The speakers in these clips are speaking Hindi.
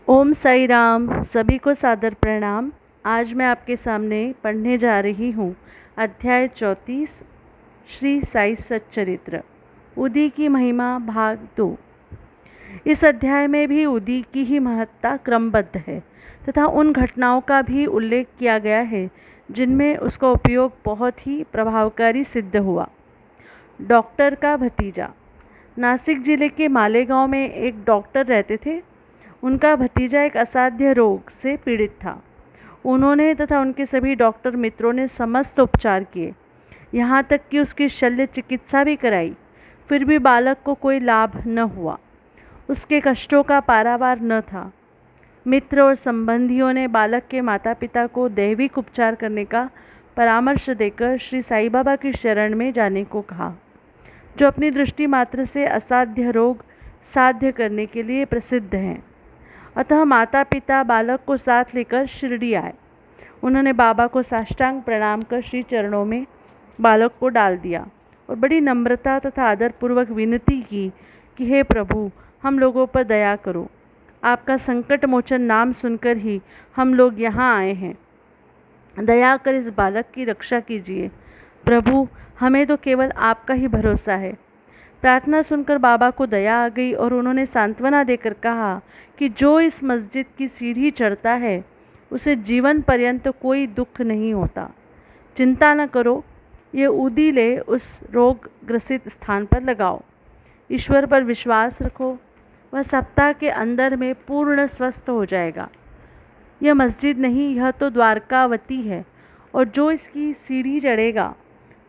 ओम साई राम। सभी को सादर प्रणाम। आज मैं आपके सामने पढ़ने जा रही हूँ अध्याय 34 श्री साई सच्चरित्र उदी की महिमा भाग 2। इस अध्याय में भी उदी की ही महत्ता क्रमबद्ध है तथा उन घटनाओं का भी उल्लेख किया गया है जिनमें उसका उपयोग बहुत ही प्रभावकारी सिद्ध हुआ। डॉक्टर का भतीजा। नासिक जिले के मालेगांव में एक डॉक्टर रहते थे। उनका भतीजा एक असाध्य रोग से पीड़ित था। उन्होंने तथा उनके सभी डॉक्टर मित्रों ने समस्त उपचार किए, यहाँ तक कि उसकी शल्य चिकित्सा भी कराई, फिर भी बालक को कोई लाभ न हुआ। उसके कष्टों का पारावार न था। मित्र और संबंधियों ने बालक के माता पिता को दैविक उपचार करने का परामर्श देकर श्री साईं बाबा की शरण में जाने को कहा, जो अपनी दृष्टि मात्र से असाध्य रोग साध्य करने के लिए प्रसिद्ध हैं। अतः माता पिता बालक को साथ लेकर शिरडी आए। उन्होंने बाबा को साष्टांग प्रणाम कर श्री चरणों में बालक को डाल दिया और बड़ी नम्रता तथा आदरपूर्वक विनती की कि हे प्रभु, हम लोगों पर दया करो। आपका संकट मोचन नाम सुनकर ही हम लोग यहाँ आए हैं। दया कर इस बालक की रक्षा कीजिए प्रभु, हमें तो केवल आपका ही भरोसा है। प्रार्थना सुनकर बाबा को दया आ गई और उन्होंने सांत्वना देकर कहा कि जो इस मस्जिद की सीढ़ी चढ़ता है उसे जीवन पर्यंत कोई दुख नहीं होता। चिंता न करो, ये उदी ले उस रोग ग्रसित स्थान पर लगाओ। ईश्वर पर विश्वास रखो, वह सप्ताह के अंदर में पूर्ण स्वस्थ हो जाएगा। यह मस्जिद नहीं, यह तो द्वारकावती है, और जो इसकी सीढ़ी चढ़ेगा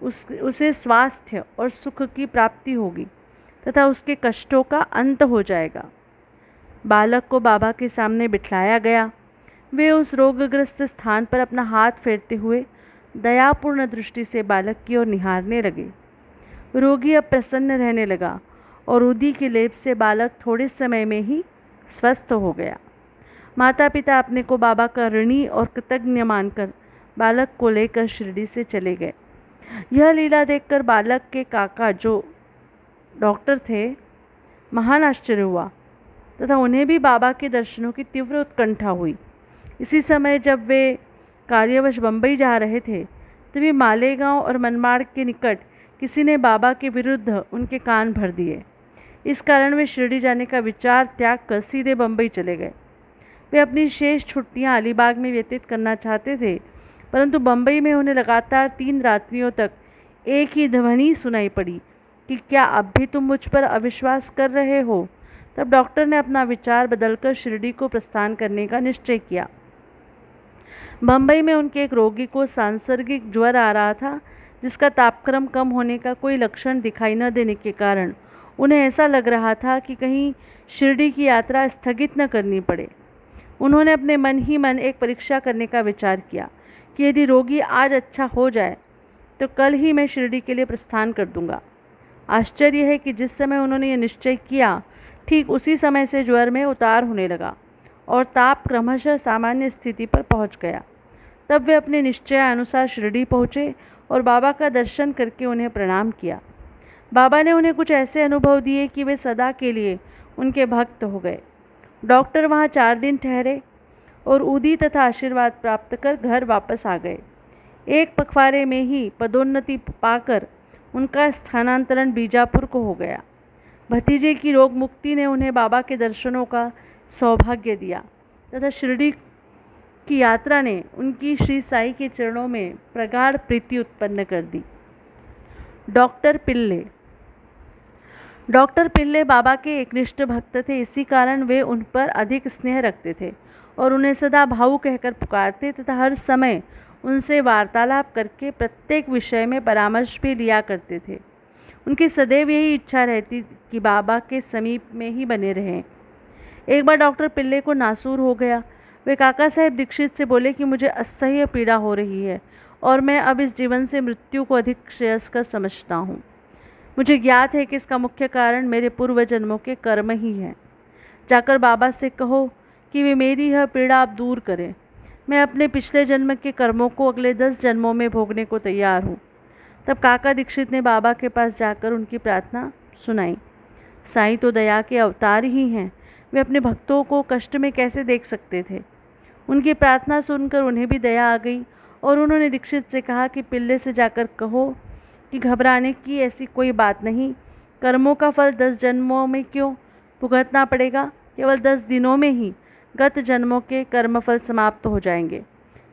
उसे स्वास्थ्य और सुख की प्राप्ति होगी तथा उसके कष्टों का अंत हो जाएगा। बालक को बाबा के सामने बिठाया गया। वे उस रोगग्रस्त स्थान पर अपना हाथ फेरते हुए दयापूर्ण दृष्टि से बालक की ओर निहारने लगे। रोगी अब प्रसन्न रहने लगा और उदी के लेप से बालक थोड़े समय में ही स्वस्थ हो गया। माता पिता अपने को बाबा का ऋणी और कृतज्ञ मानकर बालक को लेकर शिरडी से चले गए। यह लीला देखकर बालक के काका, जो डॉक्टर थे, महान आश्चर्य हुआ तथा उन्हें भी बाबा के दर्शनों की तीव्र उत्कंठा हुई। इसी समय जब वे कार्यवश बम्बई जा रहे थे तभी मालेगांव और मनमाड़ के निकट किसी ने बाबा के विरुद्ध उनके कान भर दिए। इस कारण वे शिरडी जाने का विचार त्याग कर सीधे बम्बई चले गए। वे अपनी शेष छुट्टियां अलीबाग में व्यतीत करना चाहते थे, परंतु बम्बई में उन्हें लगातार 3 रात्रियों तक एक ही ध्वनि सुनाई पड़ी कि क्या अब भी तुम मुझ पर अविश्वास कर रहे हो। तब डॉक्टर ने अपना विचार बदलकर शिरडी को प्रस्थान करने का निश्चय किया। बम्बई में उनके एक रोगी को सांसर्गिक ज्वर आ रहा था, जिसका तापक्रम कम होने का कोई लक्षण दिखाई न देने के कारण उन्हें ऐसा लग रहा था कि कहीं शिरडी की यात्रा स्थगित न करनी पड़े। उन्होंने अपने मन ही मन एक परीक्षा करने का विचार किया कि यदि रोगी आज अच्छा हो जाए तो कल ही मैं शिरडी के लिए प्रस्थान कर दूंगा। आश्चर्य है कि जिस समय उन्होंने ये निश्चय किया, ठीक उसी समय से ज्वर में उतार होने लगा और ताप क्रमशः सामान्य स्थिति पर पहुंच गया। तब वे अपने निश्चयानुसार शिरडी पहुँचे और बाबा का दर्शन करके उन्हें प्रणाम किया। बाबा ने उन्हें कुछ ऐसे अनुभव दिए कि वे सदा के लिए उनके भक्त हो गए। डॉक्टर वहाँ 4 दिन ठहरे और उदी तथा आशीर्वाद प्राप्त कर घर वापस आ गए। एक पखवाड़े में ही पदोन्नति पाकर उनका स्थानांतरण बीजापुर को हो गया। भतीजे की रोग मुक्ति ने उन्हें बाबा के दर्शनों का सौभाग्य दिया तथा शिरडी की यात्रा ने उनकी श्री साई के चरणों में प्रगाढ़ प्रीति उत्पन्न कर दी। डॉक्टर पिल्ले। डॉक्टर पिल्ले बाबा के एकनिष्ठ भक्त थे। इसी कारण वे उन पर अधिक स्नेह रखते थे और उन्हें सदा भाऊ कहकर पुकारते तथा हर समय उनसे वार्तालाप करके प्रत्येक विषय में परामर्श भी लिया करते थे। उनकी सदैव यही इच्छा रहती कि बाबा के समीप में ही बने रहें। एक बार डॉक्टर पिल्ले को नासूर हो गया। वे काका साहेब दीक्षित से बोले कि मुझे असह्य पीड़ा हो रही है और मैं अब इस जीवन से मृत्यु को अधिक श्रेयस्कर समझता हूँ। मुझे ज्ञात है कि इसका मुख्य कारण मेरे पूर्व जन्मों के कर्म ही हैं। जाकर बाबा से कहो कि वे मेरी यह पीड़ा आप दूर करें। मैं अपने पिछले जन्म के कर्मों को अगले 10 जन्मों में भोगने को तैयार हूँ। तब काका दीक्षित ने बाबा के पास जाकर उनकी प्रार्थना सुनाई। साईं तो दया के अवतार ही हैं। वे अपने भक्तों को कष्ट में कैसे देख सकते थे। उनकी प्रार्थना सुनकर उन्हें भी दया आ गई और उन्होंने दीक्षित से कहा कि पिल्ले से जाकर कहो कि घबराने की ऐसी कोई बात नहीं। कर्मों का फल 10 जन्मों में क्यों भुगतना पड़ेगा, केवल 10 दिनों में ही गत जन्मों के कर्मफल समाप्त हो जाएंगे।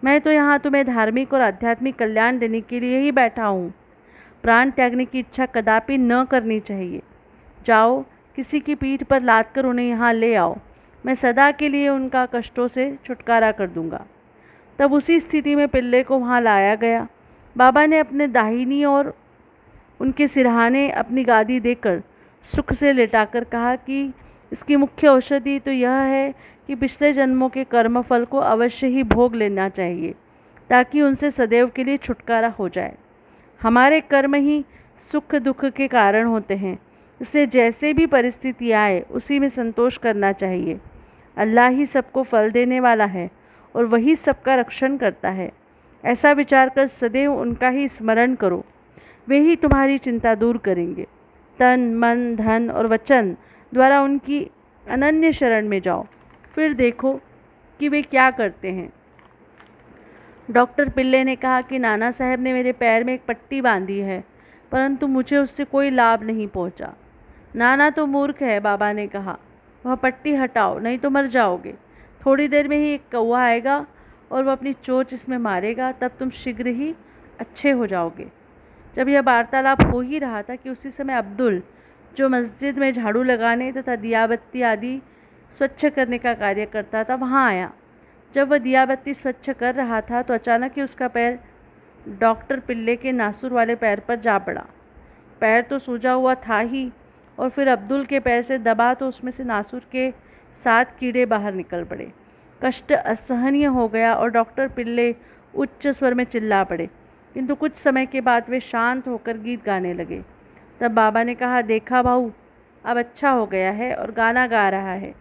मैं तो यहाँ तुम्हें धार्मिक और आध्यात्मिक कल्याण देने के लिए ही बैठा हूँ। प्राण त्यागने की इच्छा कदापि न करनी चाहिए। जाओ, किसी की पीठ पर लाद कर उन्हें यहाँ ले आओ। मैं सदा के लिए उनका कष्टों से छुटकारा कर दूंगा। तब उसी स्थिति में पिल्ले को वहाँ लाया गया। बाबा ने अपने दाहिनी और उनके सिरहाने अपनी गादी देकर सुख से लेटाकर कहा कि इसकी मुख्य औषधि तो यह है कि पिछले जन्मों के कर्मफल को अवश्य ही भोग लेना चाहिए, ताकि उनसे सदैव के लिए छुटकारा हो जाए। हमारे कर्म ही सुख दुख के कारण होते हैं, इसलिए जैसे भी परिस्थिति आए उसी में संतोष करना चाहिए। अल्लाह ही सबको फल देने वाला है और वही सबका रक्षण करता है। ऐसा विचार कर सदैव उनका ही स्मरण करो, वे ही तुम्हारी चिंता दूर करेंगे। तन मन धन और वचन द्वारा उनकी अनन्य शरण में जाओ, फिर देखो कि वे क्या करते हैं। डॉक्टर पिल्ले ने कहा कि नाना साहब ने मेरे पैर में एक पट्टी बांधी है, परंतु मुझे उससे कोई लाभ नहीं पहुंचा। नाना तो मूर्ख है, बाबा ने कहा। वह पट्टी हटाओ, नहीं तो मर जाओगे। थोड़ी देर में ही एक कौवा आएगा और वह अपनी चोंच इसमें मारेगा, तब तुम शीघ्र ही अच्छे हो जाओगे। जब यह वार्तालाप हो ही रहा था कि उसी समय अब्दुल, जो मस्जिद में झाड़ू लगाने तथा दियाबत्ती आदि स्वच्छ करने का कार्य करता था, वहाँ आया। जब वह दियाबत्ती स्वच्छ कर रहा था तो अचानक ही उसका पैर डॉक्टर पिल्ले के नासुर वाले पैर पर जा पड़ा। पैर तो सूजा हुआ था ही, और फिर अब्दुल के पैर से दबा तो उसमें से नासुर के 7 कीड़े बाहर निकल पड़े। कष्ट असहनीय हो गया और डॉक्टर पिल्ले उच्च स्वर में चिल्ला पड़े, किंतु कुछ समय के बाद वे शांत होकर गीत गाने लगे। तब बाबा ने कहा, देखा भाऊ, अब अच्छा हो गया है और गाना गा रहा है।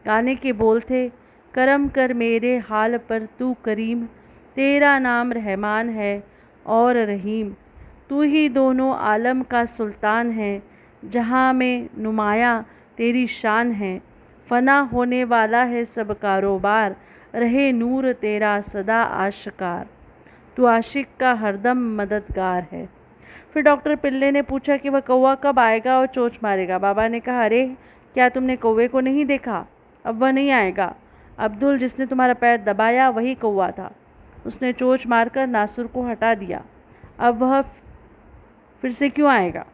गाने के बोल थे, करम कर मेरे हाल पर तू करीम, तेरा नाम रहमान है और रहीम, तू ही दोनों आलम का सुल्तान है, जहाँ में नुमाया तेरी शान है, फना होने वाला है सब कारोबार, रहे नूर तेरा सदा आशिकार, तू आशिक का हरदम मददगार है। फिर डॉक्टर पिल्ले ने पूछा कि वह कौवा कब आएगा और चोंच मारेगा। बाबा ने कहा, अरे क्या तुमने कौवे को नहीं देखा? अब वह नहीं आएगा। अब्दुल, जिसने तुम्हारा पैर दबाया, वही कौवा था। उसने चोंच मारकर नासुर को हटा दिया। अब वह फिर से क्यों आएगा?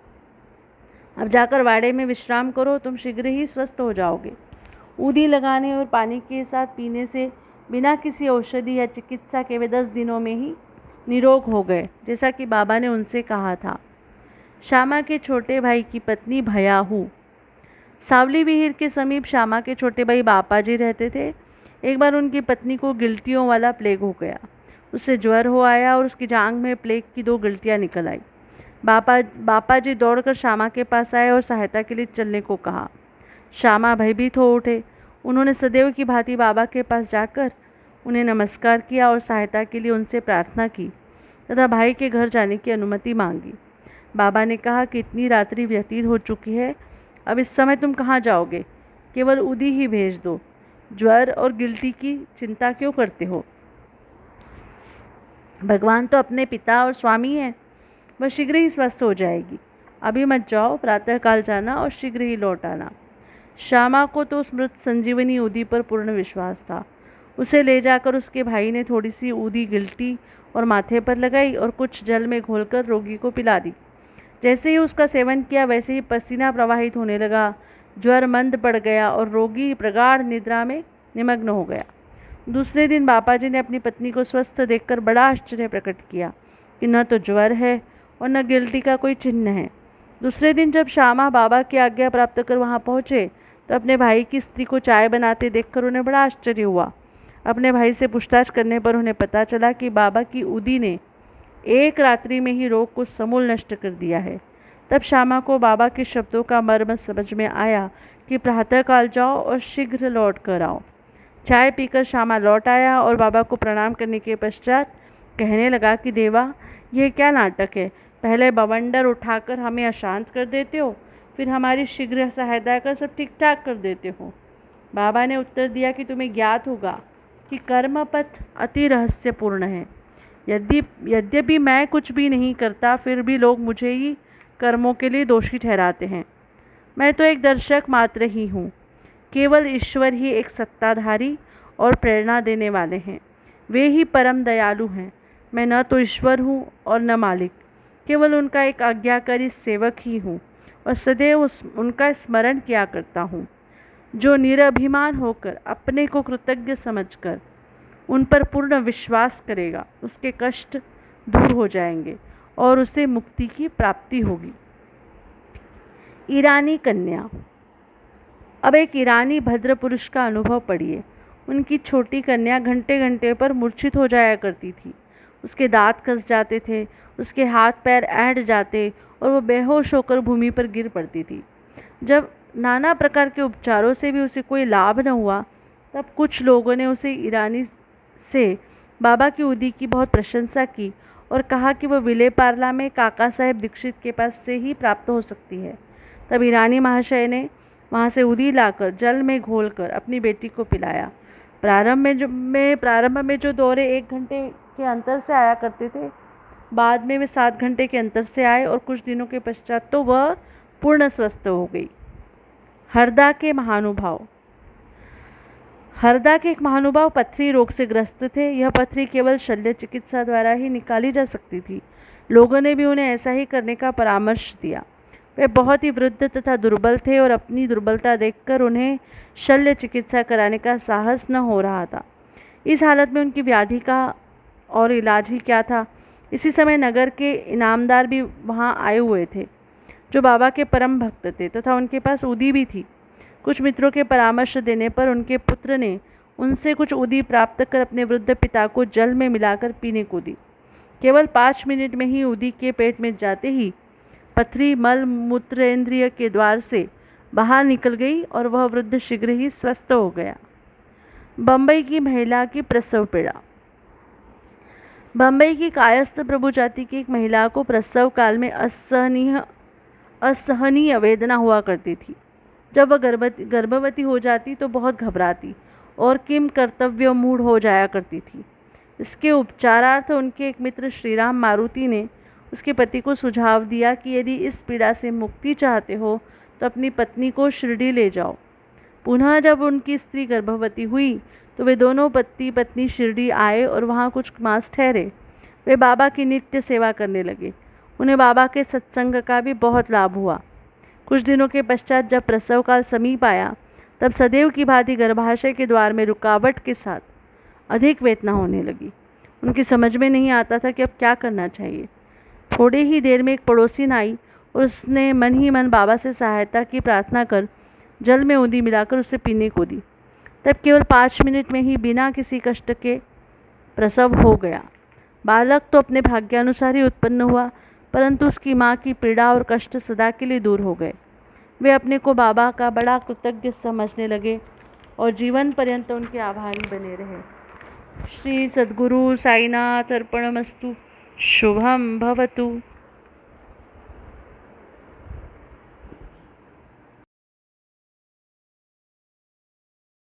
अब जाकर वाड़े में विश्राम करो, तुम शीघ्र ही स्वस्थ हो जाओगे। ऊदी लगाने और पानी के साथ पीने से बिना किसी औषधि या चिकित्सा के वे 10 दिनों में ही निरोग हो गए, जैसा कि बाबा ने उनसे कहा था। श्यामा के छोटे भाई की पत्नी भयाहू। सावली विहीर के समीप श्यामा के छोटे भाई बापाजी रहते थे। एक बार उनकी पत्नी को गिल्टियों वाला प्लेग हो गया। उससे ज्वर हो आया और उसकी जांघ में प्लेग की 2 गिल्टियाँ निकल आई। बापाजी दौड़कर श्यामा के पास आए और सहायता के लिए चलने को कहा। श्यामा भयभीत हो उठे। उन्होंने सदैव की भांति बाबा के पास जाकर उन्हें नमस्कार किया और सहायता के लिए उनसे प्रार्थना की तथा भाई के घर जाने की अनुमति मांगी। बाबा ने कहा कि इतनी रात्रि व्यतीत हो चुकी है, अब इस समय तुम कहाँ जाओगे? केवल उदी ही भेज दो। ज्वर और गिल्टी की चिंता क्यों करते हो? भगवान तो अपने पिता और स्वामी हैं, वह शीघ्र ही स्वस्थ हो जाएगी। अभी मत जाओ, प्रातःकाल जाना और शीघ्र ही लौट आना। श्यामा को तो उस मृत संजीवनी ऊदी पर पूर्ण विश्वास था। उसे ले जाकर उसके भाई ने थोड़ी सी ऊदी गिल्टी और माथे पर लगाई और कुछ जल में घोलकर रोगी को पिला दी। जैसे ही उसका सेवन किया, वैसे ही पसीना प्रवाहित होने लगा, ज्वर मंद पड़ गया और रोगी प्रगाढ़ निद्रा में निमग्न हो गया। दूसरे दिन बापाजी ने अपनी पत्नी को स्वस्थ देखकर बड़ा आश्चर्य प्रकट किया कि न तो ज्वर है और न गिल्टी का कोई चिन्ह है। दूसरे दिन जब श्यामा बाबा की आज्ञा प्राप्त कर वहाँ पहुँचे तो अपने भाई की स्त्री को चाय बनाते देखकर उन्हें बड़ा आश्चर्य हुआ। अपने भाई से पूछताछ करने पर उन्हें पता चला कि बाबा की उदी ने एक रात्रि में ही रोग को समूल नष्ट कर दिया है। तब श्यामा को बाबा के शब्दों का मर्म समझ में आया कि प्रातःकाल जाओ और शीघ्र लौट कर आओ। चाय पीकर श्यामा लौट आया और बाबा को प्रणाम करने के पश्चात कहने लगा कि देवा, यह क्या नाटक है? पहले बवंडर उठाकर हमें अशांत कर देते हो, फिर हमारी शीघ्र सहायता कर सब ठीक ठाक कर देते हो। बाबा ने उत्तर दिया कि तुम्हें ज्ञात होगा कि कर्म पथ अति रहस्यपूर्ण है। यद्यपि मैं कुछ भी नहीं करता, फिर भी लोग मुझे ही कर्मों के लिए दोषी ठहराते हैं। मैं तो एक दर्शक मात्र ही हूँ। केवल ईश्वर ही एक सत्ताधारी और प्रेरणा देने वाले हैं। वे ही परम दयालु हैं। मैं न तो ईश्वर हूँ और न मालिक, केवल उनका एक आज्ञाकारी सेवक ही हूँ और सदैव उनका स्मरण किया करता हूँ। जो निरभिमान होकर अपने को कृतज्ञ समझकर उन पर पूर्ण विश्वास करेगा, उसके कष्ट दूर हो जाएंगे और उसे मुक्ति की प्राप्ति होगी। ईरानी कन्या। अब एक ईरानी भद्र पुरुष का अनुभव पढ़िए। उनकी छोटी कन्या घंटे घंटे पर मूर्छित हो जाया करती थी। उसके दांत कस जाते थे, उसके हाथ पैर ऐंठ जाते और वो बेहोश होकर भूमि पर गिर पड़ती थी। जब नाना प्रकार के उपचारों से भी उसे कोई लाभ न हुआ, तब कुछ लोगों ने उसे ईरानी से बाबा की उदी की बहुत प्रशंसा की और कहा कि वह विले पार्ला में काका साहेब दीक्षित के पास से ही प्राप्त हो सकती है। तब ईरानी महाशय ने वहाँ से उदी लाकर जल में घोलकर अपनी बेटी को पिलाया। प्रारंभ में जो दौरे 1 घंटे के अंतर से आया करते थे, बाद में वे 7 घंटे के अंतर से आए और कुछ दिनों के पश्चात तो वह पूर्ण स्वस्थ हो गई। हरदा के महानुभाव। हरदा के एक महानुभाव पथरी रोग से ग्रस्त थे। यह पथरी केवल शल्य चिकित्सा द्वारा ही निकाली जा सकती थी। लोगों ने भी उन्हें ऐसा ही करने का परामर्श दिया। वे बहुत ही वृद्ध तथा दुर्बल थे और अपनी दुर्बलता देखकर उन्हें शल्य चिकित्सा कराने का साहस न हो रहा था। इस हालत में उनकी व्याधि का और इलाज ही क्या था। इसी समय नगर के इनामदार भी वहाँ आए हुए थे, जो बाबा के परम भक्त थे तथा उनके पास उदी भी थी। कुछ मित्रों के परामर्श देने पर उनके पुत्र ने उनसे कुछ उदी प्राप्त कर अपने वृद्ध पिता को जल में मिलाकर पीने को दी। केवल 5 मिनट में ही उदी के पेट में जाते ही पथरी मल मूत्रेंद्रिय के द्वार से बाहर निकल गई और वह वृद्ध शीघ्र ही स्वस्थ हो गया। बम्बई की महिला की प्रसव पीड़ा। बम्बई की कायस्थ प्रभु जाति की एक महिला को प्रसव काल में असहनीय वेदना हुआ करती थी। जब वह गर्भवती हो जाती तो बहुत घबराती और किम कर्तव्य मूढ़ हो जाया करती थी। इसके उपचारार्थ उनके एक मित्र श्रीराम मारुति ने उसके पति को सुझाव दिया कि यदि इस पीड़ा से मुक्ति चाहते हो तो अपनी पत्नी को शिरडी ले जाओ। पुनः जब उनकी स्त्री गर्भवती हुई तो वे दोनों पति पत्नी शिरडी आए और वहाँ कुछ मास ठहरे। वे बाबा की नित्य सेवा करने लगे। उन्हें बाबा के सत्संग का भी बहुत लाभ हुआ। कुछ दिनों के पश्चात जब प्रसव काल समीप आया, तब सदैव की भांति गर्भाशय के द्वार में रुकावट के साथ अधिक वेदना होने लगी। उनकी समझ में नहीं आता था कि अब क्या करना चाहिए। थोड़े ही देर में एक पड़ोसी आई और उसने मन ही मन बाबा से सहायता की प्रार्थना कर जल में उदी मिलाकर उसे पीने को दी। तब केवल 5 मिनट में ही बिना किसी कष्ट के प्रसव हो गया। बालक तो अपने भाग्यानुसार ही उत्पन्न हुआ, परंतु उसकी माँ की पीड़ा और कष्ट सदा के लिए दूर हो गए। वे अपने को बाबा का बड़ा कृतज्ञ समझने लगे और जीवन पर्यंत उनके आभारी बने रहे। श्री सद्गुरु साईनाथ अर्पणमस्तु। शुभम भवतु।